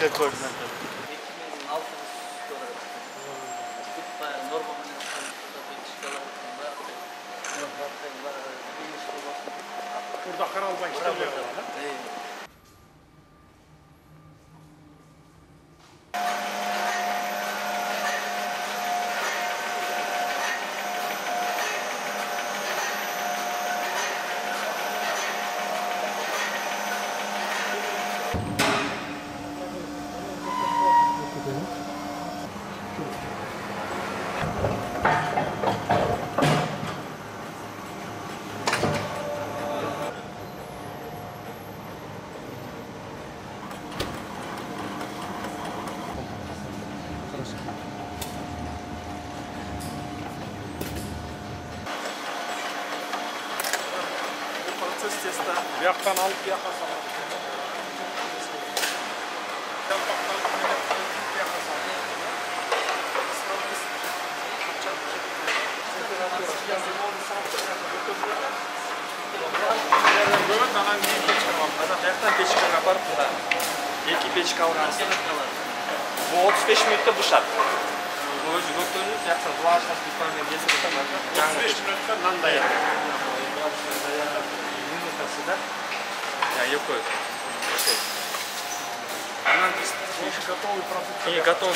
koordinatör. Burada Karal'dan gidiyor. Bir yaktan alıp bir yaktan sana. Екі печка алғансын. Bu 35 minutта бушат. Өзі көктөніп, жақсы влажность питаниемен езіп 35 minutта нан даяр. Да? Я ее кое. Она готовый продукт. И готовый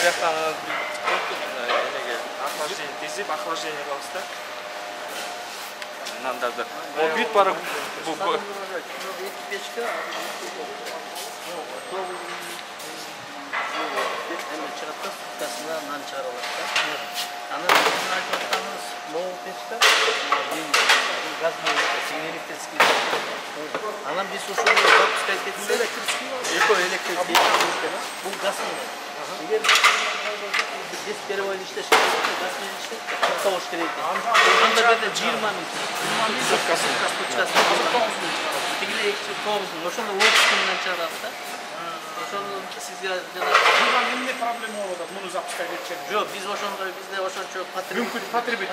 охлаждение. Тезип охлаждение болса. Нам даже. Вот бит пара. Anam bir sosu kapıska etse elektrikli bu gaz mı? Eğer biz pervali işte gaz mı işte savaş gerekli. Onda da 20 kaskası. Tigre ekçi kovuz. Noşonda o kısmından çağırdı. Noşonda sizga jana Bundan ne problemi oldu? Bunu zapska geçelim. Yok biz oşonda bizde oşon çok Patribit.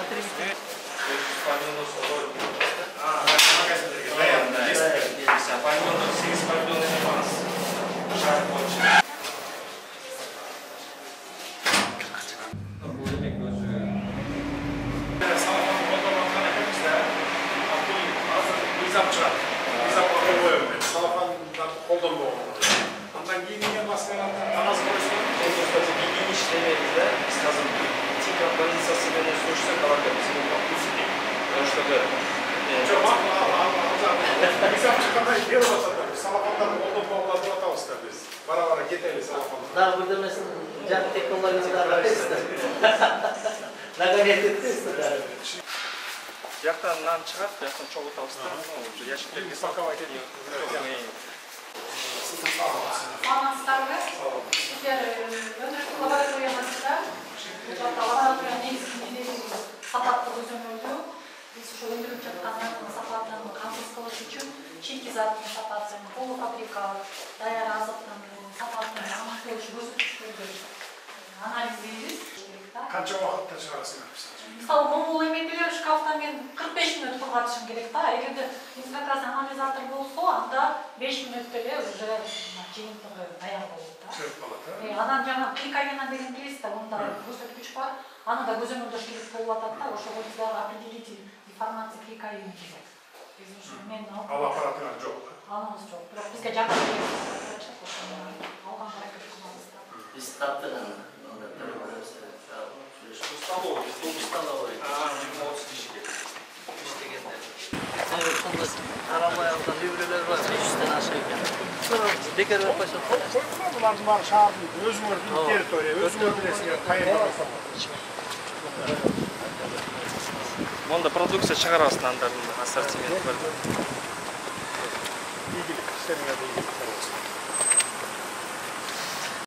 Daha burada mesela can teknolojisi ararız. Naganet ettiniz de. Яқтан нан шығады, яқтан чоғы тауысты. Яшіктерге Мама старая. Теперь өндірістік лабораториясында лаборатория негізінде сапатты өзімөлді. Біз уже өндіріп жатқан сапатын қамсыз қылыш үшін шикі заттың сапатын, полуфабрикат, даяр азықтың сапатын анықтаушы көрсеткіштерді анализдейміз. Қанша уақытта шығарасыңдар? Мысалы, бұл еменділер шкафта мен 45 минут тұрғатышым керек та. Егерде как раз анализатор болса, анда 5 минуттеле уже жиынтығы аяқ болады да. Анан жаңа кликавена деген білесіз да, онда көрсеткіш бар. Аны да көзөмөлдөш керек болуп атат да, ошого биздегі определитель информация кликавена керек. Ал аппаратыңар жоқ. Анамыз жоқ. Бирок бизге жакын алган баракет кылабыз да. Biz tattığını Stalovoy. Arabayalda livreler var, 500 tane aşağı yukarı. Sonra bekar ve paşa. Bunlar var şahırdı, özgürdün teritoriya, özgürdüresine kayırlarsa. Onda продукция шығарасың андардың ассортимент бар. İlgili, seninle de ilgili.